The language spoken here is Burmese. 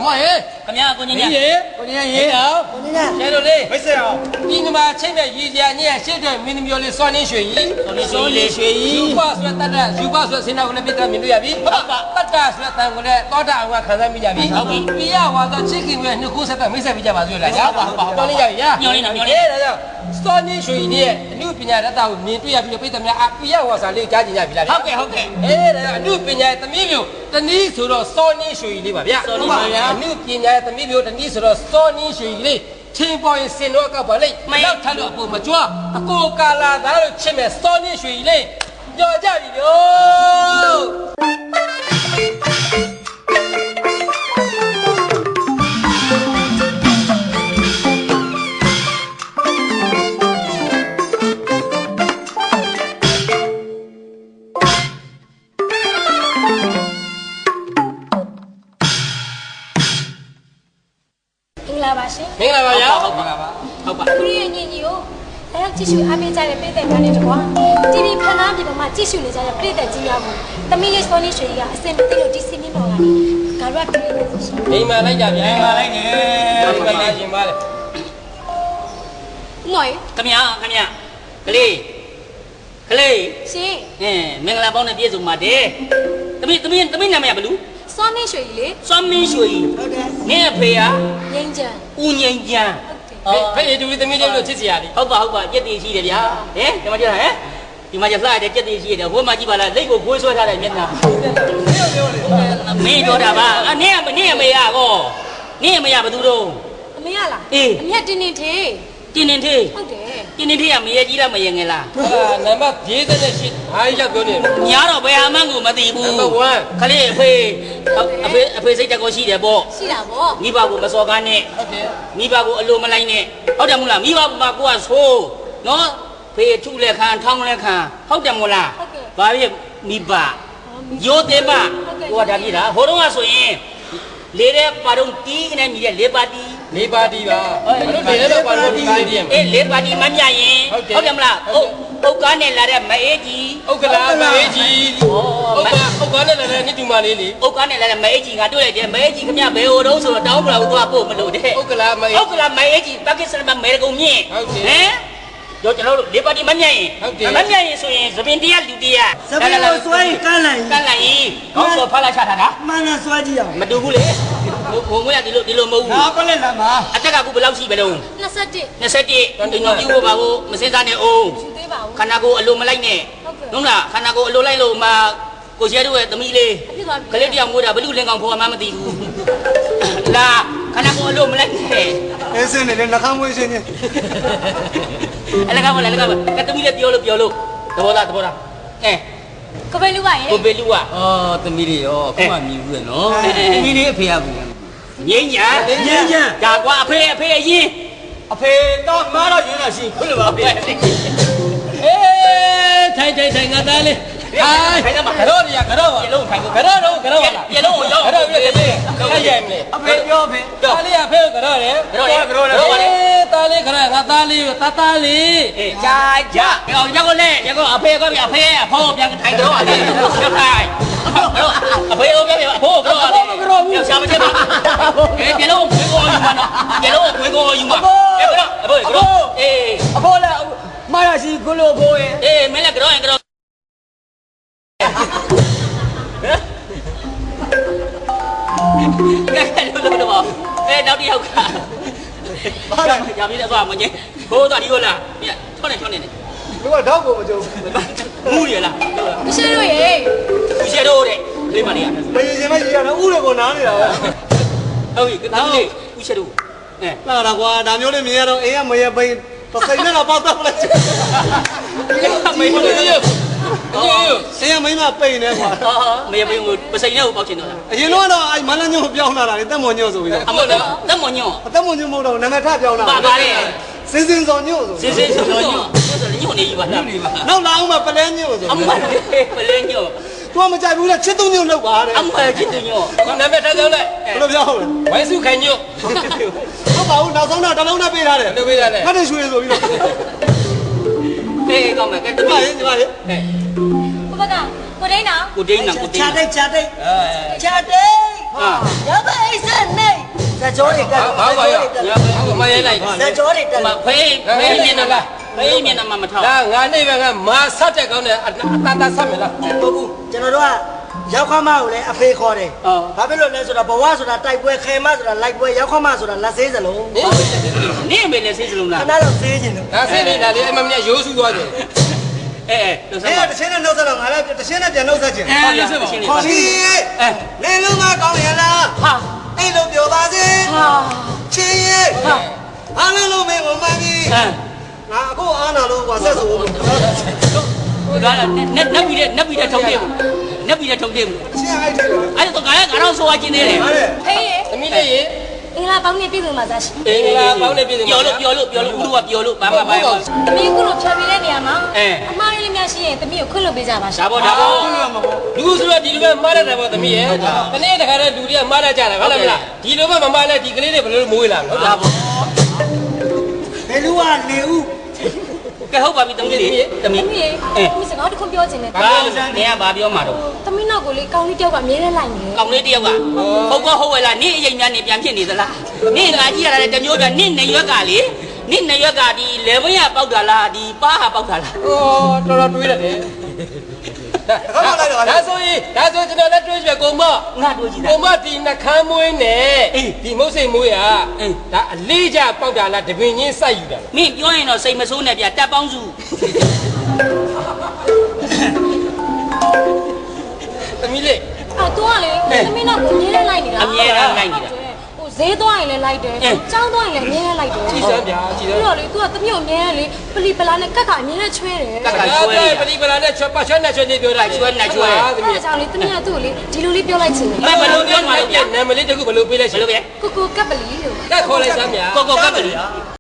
မဟဲ့ခင်ဗျာကိုကြီးညာကိုကြီးရေအောင်ကျဲလို့လေမိတ်ဆက်အောင်ဒီကမှာချိန်မဲ့ရည်ကြညက်ရှစ်တဲ့မင်းသမီးလေးစွမ်းနေရွှေကြီးယူပါဆိုတတ်ယူပါဆိုစင်တော်ကိုလည်းပြတ်မြင်တွေ့ရပြီဟုတ်ပါတတ်တာဆိုတဲ့တန်ကိုလည်းတောတာအောင်ခံစားမိကြပြီဟုတ်ပြီပြရဝါတော့ချစ်ခင်ရဲ့နှစ်ခုဆက်မိတ်ဆက်ပြကြပါစို့လားကြာတော်လေးရပြီညောင်းလေးနော်ညောင်းလေးဒါကြောင့်စွမ်းနေရွှေကြီးရဲ့အမှုပညာရတ္တကိုမြင်တွေ့ရပြီးပြည့်တယ်များအပြရဝါစာလေးကြားကြည့်ကြပြီလားဟုတ်ကဲ့ဒါကြောင့်အမှုပညာသမီးမျိုးတနည်းဆိုတော့စောနေရွှေကြီးလေးပါဗျစောနေရွှေအမှုပညာသမီးမျိုးတနည်းဆိုတော့စောနေရွှေကြီးလေးချင်းပေါ်ရင်စင်တော့ကပါလိမ့်နောက်ထပ်လို့အပေါ်မကြွားအကိုကာလာသားလို့ချစ်မဲ့စောနေရွှေကြီးလေးညော်ကြပြီဗျို့မင်္ဂလာပါဗျာဟုတ်ပါသူရဲ့ညီညီကိုအဲကြည့်ရှုအားပေးကြတဲ့ပြည်သက်များနဲ့တကွာ TV ဖန်သားပြည်ပေါ်မှာကြည့်ရှုနေကြတဲ့ပြည်သက်ကြီးများကိုသမီးလေးစောလေးရွှေကြီးကအစင်မသိလို့ဒီစီမင်းပေါ်ကနေဂါရတ်တွေ့လို့ဆိုအိမ်မှာလိုက်ကြဗျာအိမ်မှာလိုက်နေအိမ်မှာလိုက်ရှင်ပါလေငွေခင်ဗျာကလေးရှင်မင်္ဂလာပေါင်းနဲ့ပြည့်စုံပါတဲ့သမီးနာမည်ကဘလူစွမ်းမင်းရွှေကြီးလေစွမ်းမင်းရွှေကြီးဟုတ်တယ်နင်းအဖေကငိမ့်ချန်ဦးငိမ့်ချန်ဖေးတူသမီးလေးလို့ချစ်စရာလေဟုတ်ပါကြက်တည်ရှိတယ်ဗျာဟင်ဒီမှာကြည့်ဟဲ့ဒီမှာကြလှရတဲ့ကြက်တည်ရှိတယ်ဟိုမှာကြည့်ပါလားလက်ကိုခွေးဆွဲထားတဲ့မျက်နှာမင်းပြောတာပါနင်းအမေရကောနင်းအမေရဘသူတော့အမေရလားအမေတင်းနေသေးဟုတ်တယ်တင်းနေသေးကမရေကြီးလားမရေငယ်လားနံပါတ်48အားရောက်ပြောနေညာတော့ဘယ်ဟာမှန်းကိုမသိဘူးနံပါတ်1ခလေးအဖေစိတ်တကောရှိတယ်ပေါ့ရှိတာပေါ့မိဘကိုမစော်ကားနဲ့ဟုတ်တယ်မိဘကိုအလိုမလိုက်နဲ့ဟုတ်တယ်မို့လားမိဘမှာကိုကဆိုးနော်ဖေးထုလက်ခံထောင်းလက်ခံဟုတ်တယ်မို့လားဘာဖြစ်မိဘရိုးတယ်မကိုကဒါကြည့်တာဟိုတုန်းကဆိုရင်လေတဲ့ပါတော့တီးနေမြည်တဲ့လေပါတီပါလေတော့ပါလို့ဒီကားတည်းလေပါတီမမြရင်ဟုတ်တယ်မလားဥက္ကားနဲ့လာတဲ့မအေးကြီးဥက္ကလာမအေးကြီးဥက္ကာနဲ့လာတဲ့နှစ်တူမလေးလေဥက္ကာနဲ့လာတဲ့မအေးကြီးငါတွေ့လိုက်တယ်မအေးကြီးခင်ဗျဘယ်ဟိုတုံးဆိုတော့တောင်းပလာကိုသွားပို့မလို့တဲ့ဥက္ကလာမအေးကြီးပါကစ္စတန်မှာမဲကုံမြင့်ဟုတ်တယ်ဟမ်တို့ကျွန်တော်တို့လေပါတီမမြရင်မမြရင်ဆိုရင်သပင်တရားလူတရားသပင်ကိုစွဲကန်းလိုက်ခေါင်းစောဖားလာချထားတာမှန်လားစွဲကြည့်အောင်မတူဘူးလေဟိုငွေရဒီလိုမဟုတ်ဘူးဟာပလက်လာမှာအတက်ကဘယ်လောက်ရှိပဲလုံး21ဒီတော့ပြုဖို့ပါကိုမစင်းစားနဲ့အောင်ခန္ဓာကိုယ်အလိုမလိုက်နဲ့ဟုတ်လားခန္ဓာကိုယ်အလိုလိုက်လို့မှကိုရဲတို့ရဲ့သမီးလေးကလေးတယောက်ငိုးတာဘလူလင်ကောင်ဖော်မှမသိဘူးလာခန္ဓာကိုယ်အလိုမလိုက်နဲ့အဲစင်းနေနှာခေါင်းမွေးစင်းနေအဲ့လကသမီးလေးပြောလို့သဘောလားကပဲလူပါရဲ့ကိုပဲလူကသမီးလေးရောခုမှမြည်ဘူးလေနော်သမီးလေးအဖေကဘူးငင်းညာဒါကွာအဖေအရင်အဖေတော့မားတော့ယူတာရှိခွလို့ပါဖေထိုင်ငါသားလေးထိုင်မှာကတော့နေရကတော့ပါပြေလုံးထိုင်ကိုကတော့တော့ပြေလုံးကိုရောက်ကတော့ပြည့်တယ်အဲ့ရိုင်မလဲအဖေပြောဖေသားလေးအဖေကိုကတော့တယ်သားလေးခရငါသားလေးကြာရောက်ကိုလေရောက်ကိုအဖေကပြအဖေပြန်ထိုင်တော့အဲ့ရောက်ထိုင်အဖေကိုပြအဖိုးကတော့ရောက်ရှာမချက်ပါပြေလုံးခွေးကိုယူမှာနော်ပြေလုံးခွေးကိုယူမှာအဖေအဖိုးလည်းမာရရှိကိုလိုဖိုးရဲ့မင်းလည်းကတော့ကဲလို့ပါနောက်တစ်ယောက်ကကြာပြီလေသွားမငယ်ဘိုးသွားဒီဟုတ်လားမြတ်ချောနေနေလူကတော့ကိုမကြုံဘူးရလားမရှိတော့ရေမရှိတော့တဲ့လေးမလေးကမရင်မကြီးရတော့ဥရကိုနားနေတာပဲဟုတ်ပြီဒါလေးဦးရှိတော့လာတာကွာဒါမျိုးလေးမြင်ရတော့အေးရမရပိန်ပစိနဲ့တော့ပေါက်တော့လိုက်မေးလို့ဆင်းရမင်းမပိန်နေကွာမေးပိန်ကိုပစိနဲ့ကိုပေါက်ချင်တော့အရင်တော့အဲ့မလန်းညို့ပြောင်းလာတာလေတက်မော်ညို့ဆိုပြီးတော့အမတော့တက်မော်ညို့မဟုတ်တော့နာမည်ထပြောင်းလာပါလေစင်စော်ညို့ဆိုစင်စော်ညို့ညို့နေပြီပါနောက်လာအောင်မပလဲညို့ဆိုအမပလဲညို့သူမကြိုက်ဘူးလေချစ်သူညို့လောက်ပါတဲ့အမချစ်သူညို့နာမည်ထပြောင်းလိုက်ဘယ်လိုပြောလဲဝိုင်းစုခိုင်ညို့ဟုတ်ပါဘူးနောက်ဆုံးတော့တလုံးနဲ့ပေးထားတယ်လုပ်ပေးရတယ်ငါတို့ရွှေဆိုပြီးတော့ကောင်းမယ်ကဲဒီမှာလေဘုဘကကိုဒိန်းနာချာတိတ်ဟာရပါအိစနေ ကြောတွေတက် ဘာပါရမရဲလိုက် ဇက်ကြောတွေတက် မဖေးမျက်နှာလားဖေးမျက်နှာမှမထောက် လာငါနေပဲငါမာဆက်တဲ့ကောင်းတဲ့အတာဆက်မယ်လား ဟုတ်ဘူးကျွန်တော်တို့ကရောက်ခမကိုလည်းအဖေခေါ်တယ်ဘာဖြစ်လို့လဲဆိုတော့ဘဝဆိုတာတိုက်ပွဲခဲမဆိုတာလိုက်ပွဲရောက်ခမဆိုတာလက်သေးစလုံး နင်းမေလေစိတ်စလုံးလား ခဏတော့သေးခြင်းလို့ ဒါဆင်းနေတာလေအမမရိုးစုသွားတယ် လို့ အေး ဆက်ပါ တချင်းနဲ့နှုတ်ဆက်တော့ငါလည်းတချင်းနဲ့ပြန်နှုတ်ဆက်ခြင်း လို့ဆက်ပါ ခေါ်စီနေလုံးမကောင်းရလား ဟာ အဲ့လိုပြောပါစေ ဟာ ချင်းရဲ့အားလုံးလုံးမင်းကိုမှန်ပြီငါအခုအားနာလို့ကွာဆက်ဆို ဒါနက်ပြီးတဲ့ထုံတယ်နက်ပြီးတဲ့ထုံတယ် ချင်းအဲ့ထဲတယ် အဲ့တော့ငါတော့ဆိုဝါကျင်းနေတယ် ဟာလေ ဖေးရေ သမီးလေးရေ အင်္ဂလာပေါင်းနေပြည်သူမှာသားရှိ အင်္ဂလာပေါင်းနေပြည်စု ပြောလို့ဥရုကပြောလို့ဘာမှ တမီးခုလိုဖြေပြတဲ့နေရာမှာအမားလေးများရှိရင်တမီးကိုခွင့်လွှတ်ပေးကြပါရှင် ဒါပေါ့ လူဆိုတော့ဒီလိုပဲမားရတယ်ပေါ့သမီးရေတနေ့တခါတည်းလူတွေကမားရကြတာဟုတ်လားမလားဒီလိုပဲမမားလဲဒီကလေးတွေဘယ်လိုမိုးလာမလဲဟုတ်လား ဘယ်လိုကနေဦး ကဲဟုတ်ပါပြီတမီးလေးတမီး တမီးရေမိစကားတစ်ခုပြောချင်တယ် ဘာနေကဘာပြောမှာတော့ တမီးနောက်ကိုလေကောင်းလေးတယောက်ကအမြဲတမ်းလိုက်နေတယ် ကောင်လေးတယောက်ကဟုတ်ကောဟုတ်ဝဲလားနင့်အရင်များနေပြန်ဖြစ်နေသလားနင့်ငါကြည့်ရတာတမျိုးပြနင့်နေရွက်ကလေနင့်နေရွက်ကဒီလေဝင်းရပေါက်တာလားဒီပါဟာပေါက်တာလား ဩတော်တော်တွေးရတယ်ဒါဆိုကျွန်တော်လည်းတွေးပြကုန်မ ငါတို့ကြည့်တာ ကုန်မဒီနှခမ်းမွေးနဲ့ဒီမုတ်စိတ်မွေးอ่ะဒါအလေးကြပေါက်တာလားတပင်ချင်းစိုက်ယူတာလား မင်းပြောရင်တော့စိတ်မဆိုးနဲ့ပြတက်ပေါင်းစု သမီးလေး အော်တော့လေတမီးနောက်ကိုအမြဲတမ်းလိုက်နေတာဟိုဈေးသွားရင်လည်းလိုက်တယ်ကျောင်းသွားရင်လည်းအမြဲတမ်းလိုက်တယ် ကြည်စမ်းပြာကြည်စမ်း ပြီးတော့လေ तू ကတမီးကိုအမြဲတမ်းလေပလီပလာနဲ့ကတ်ကအမြဲတမ်းချွဲတယ် ကကချွဲနေ ပလီပလာနဲ့ချွတ်ပတ်ချွတ်နဲ့ချွတ်နေပြောတာ အဲ့ဒါကြောင့်လေတမီးကသူ့ကိုလေဒီလိုလေးပြောလိုက်ချင်တယ် မဘလို့ပြောမှာလဲ နာမည်လေးတခုဘယ်လိုပေးလဲရှင် ဘလို့ပဲ ကိုကပ်ပလီလို့ ကတ်ခေါ်လိုက်စမ်းပြာ ကိုကပ်ပလီ